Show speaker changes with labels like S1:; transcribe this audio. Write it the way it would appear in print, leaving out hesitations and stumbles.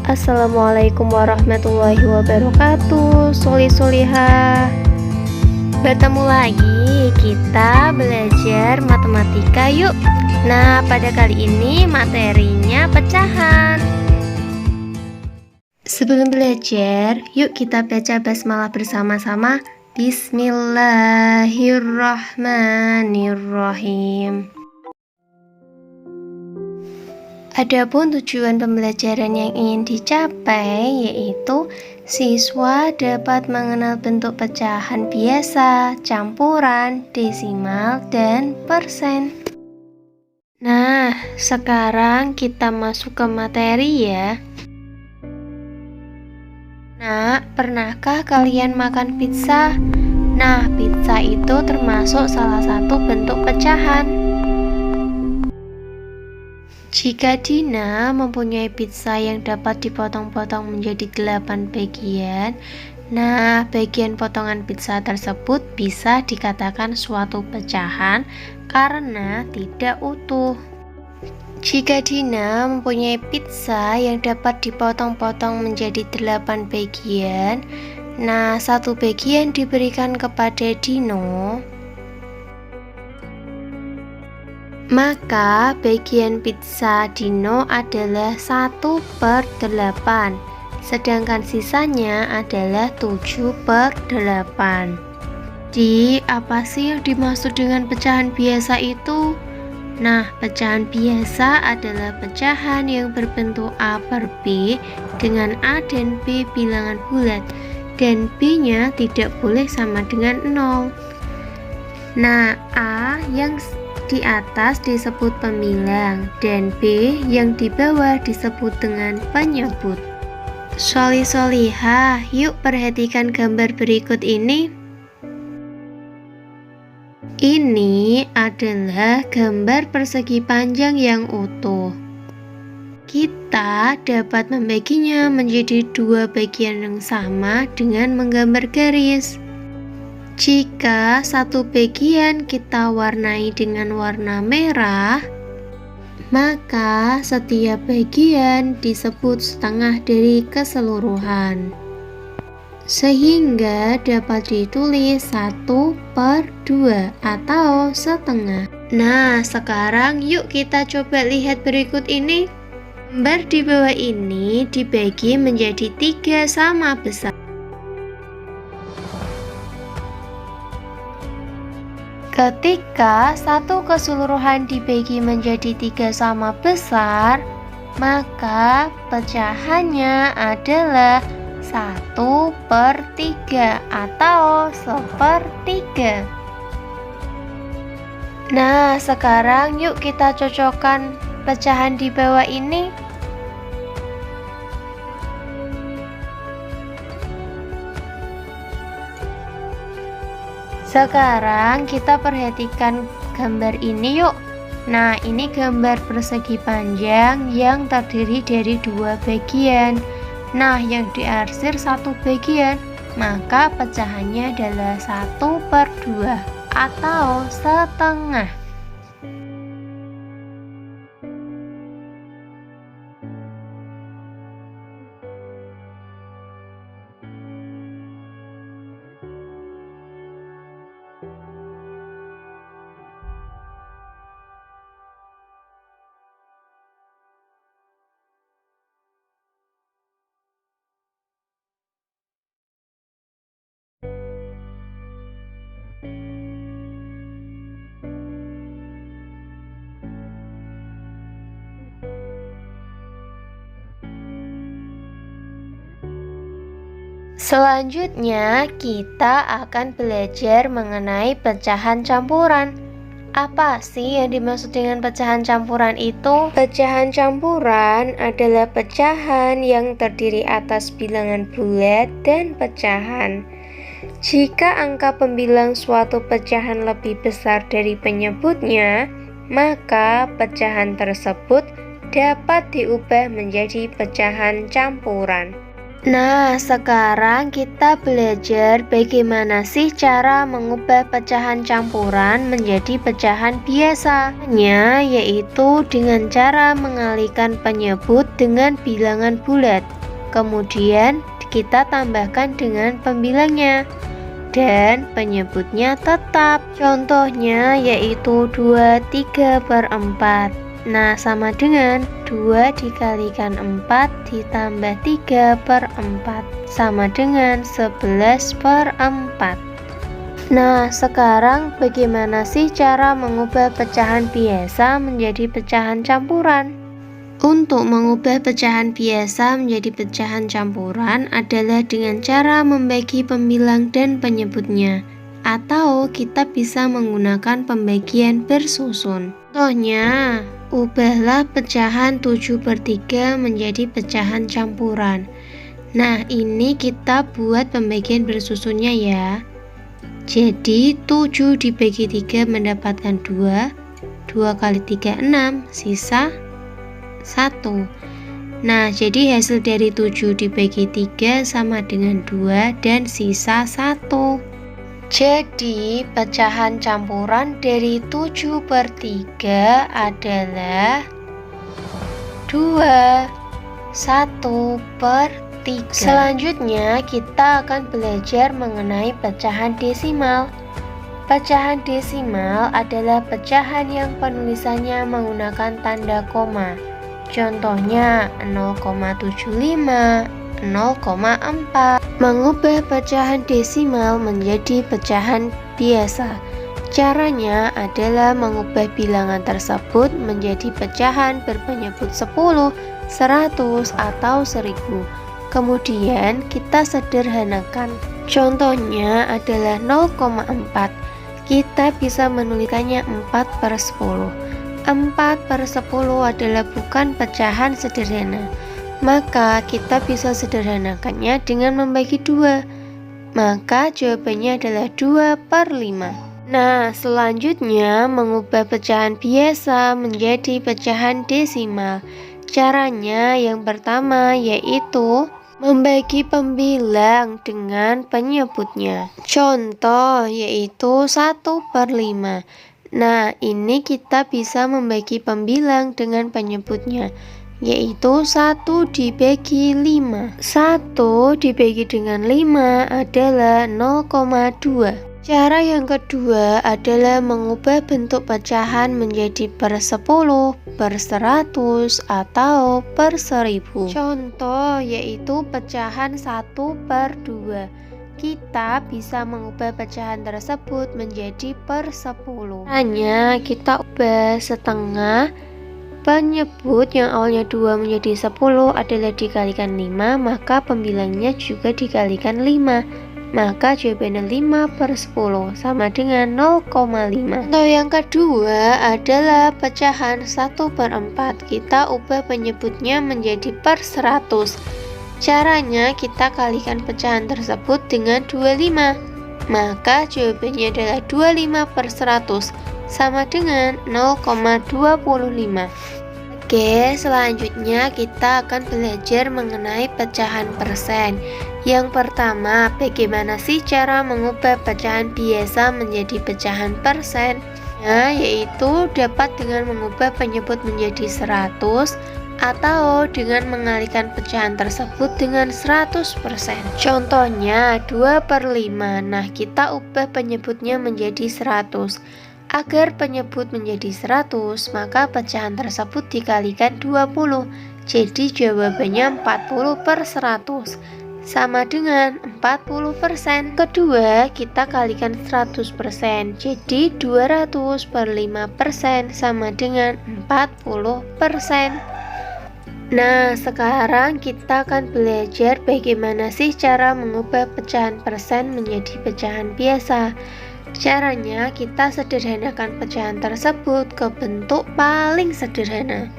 S1: Assalamualaikum warahmatullahi wabarakatuh. Solihah. Bertemu lagi kita belajar matematika yuk. Nah, pada kali ini materinya pecahan. Sebelum belajar, yuk kita baca basmalah bersama-sama. Bismillahirrahmanirrahim. Adapun tujuan pembelajaran yang ingin dicapai yaitu siswa dapat mengenal bentuk pecahan biasa, campuran, desimal, dan persen. Nah, sekarang kita masuk ke materi ya. Nah, pernahkah kalian makan pizza? Nah, pizza itu termasuk salah satu bentuk pecahan. Jika Dina mempunyai pizza yang dapat dipotong-potong menjadi 8 bagian, nah bagian potongan pizza tersebut bisa dikatakan suatu pecahan karena tidak utuh. Jika Dina mempunyai pizza yang dapat dipotong-potong menjadi 8 bagian, nah satu bagian diberikan kepada Dino, maka bagian pizza Dino adalah 1/8, sedangkan sisanya adalah 7/8. Di apa sih yang dimaksud dengan pecahan biasa itu? Nah, pecahan biasa adalah pecahan yang berbentuk A per B dengan A dan B bilangan bulat, dan B-nya tidak boleh sama dengan 0. Nah, A yang di atas disebut pembilang dan B yang di bawah disebut dengan penyebut. Solihah, yuk perhatikan gambar berikut ini. Ini adalah gambar persegi panjang yang utuh. Kita dapat membaginya menjadi 2 bagian yang sama dengan menggambar garis. Jika satu bagian kita warnai dengan warna merah, maka setiap bagian disebut setengah dari keseluruhan, sehingga dapat ditulis 1/2 atau setengah. Nah, sekarang yuk kita coba lihat berikut ini. Gambar di bawah ini dibagi menjadi 3 sama besar. Ketika satu keseluruhan dibagi menjadi 3 sama besar, maka pecahannya adalah 1/3 atau 1/3. Nah, sekarang yuk kita cocokkan pecahan di bawah ini. Sekarang kita perhatikan gambar ini yuk. Nah, ini gambar persegi panjang yang terdiri dari 2 bagian. Nah, yang diarsir 1 bagian, maka pecahannya adalah 1/2 atau setengah. Selanjutnya, kita akan belajar mengenai pecahan campuran. Apa sih yang dimaksud dengan pecahan campuran itu? Pecahan campuran adalah pecahan yang terdiri atas bilangan bulat dan pecahan. Jika angka pembilang suatu pecahan lebih besar dari penyebutnya, maka pecahan tersebut dapat diubah menjadi pecahan campuran. Nah, sekarang kita belajar bagaimana sih cara mengubah pecahan campuran menjadi pecahan biasa. Yaitu dengan cara mengalihkan penyebut dengan bilangan bulat. Kemudian kita tambahkan dengan pembilangnya. Dan penyebutnya tetap. Contohnya yaitu 23/4. Nah, sama dengan 2 dikalikan 4 ditambah 3/4 sama dengan 11/4. Nah, sekarang bagaimana sih cara mengubah pecahan biasa menjadi pecahan campuran? Untuk mengubah pecahan biasa menjadi pecahan campuran adalah dengan cara membagi pembilang dan penyebutnya, atau kita bisa menggunakan pembagian bersusun. Contohnya, ubahlah pecahan 7/3 menjadi pecahan campuran. Nah, ini kita buat pembagian bersusunnya ya. Jadi 7 dibagi 3 mendapatkan 2. 2 kali 3 6, sisa 1. Nah, jadi hasil dari 7 dibagi 3 sama dengan 2 dan sisa 1. Jadi, pecahan campuran dari 7/3 adalah 2, 1/3. Selanjutnya, kita akan belajar mengenai pecahan desimal. Pecahan desimal adalah pecahan yang penulisannya menggunakan tanda koma. Contohnya 0,75, 0,4. Mengubah pecahan desimal menjadi pecahan biasa. Caranya adalah mengubah bilangan tersebut menjadi pecahan berpenyebut 10, 100, atau 1000. Kemudian kita sederhanakan. Contohnya adalah 0,4. Kita bisa menuliskannya 4/10. 4/10 adalah bukan pecahan sederhana. Maka kita bisa sederhanakannya dengan membagi 2. Maka jawabannya adalah 2/5. Nah, selanjutnya mengubah pecahan biasa menjadi pecahan desimal. Caranya yang pertama yaitu membagi pembilang dengan penyebutnya. Contoh yaitu 1/5. Nah, ini kita bisa membagi pembilang dengan penyebutnya, yaitu 1 dibagi 5. 1 dibagi dengan 5 adalah 0,2. Cara yang kedua adalah mengubah bentuk pecahan menjadi per10, per100, atau per1000. Contoh yaitu pecahan 1/2. Kita bisa mengubah pecahan tersebut menjadi per10. Hanya kita ubah setengah. Penyebut yang awalnya 2 menjadi 10 adalah dikalikan 5, maka pembilangnya juga dikalikan 5. Maka jawabannya 5/10 sama dengan 0,5. Contoh yang kedua adalah pecahan 1/4. Kita ubah penyebutnya menjadi per100. Caranya kita kalikan pecahan tersebut dengan 25. Maka jawabannya adalah 25/100 sama dengan 0,25. Oke, selanjutnya kita akan belajar mengenai pecahan persen. Yang pertama, bagaimana sih cara mengubah pecahan biasa menjadi pecahan persen? Yaitu dapat dengan mengubah penyebut menjadi 100 atau dengan mengalihkan pecahan tersebut dengan 100%. Contohnya 2/5. Nah, kita ubah penyebutnya menjadi 100. Agar penyebut menjadi 100, maka pecahan tersebut dikalikan 20. Jadi jawabannya 40/100 sama dengan 40%. Kedua, kita kalikan 100%. Jadi 200/5% sama dengan 40%. Nah, sekarang kita akan belajar bagaimana sih cara mengubah pecahan persen menjadi pecahan biasa. Caranya kita sederhanakan pecahan tersebut ke bentuk paling sederhana.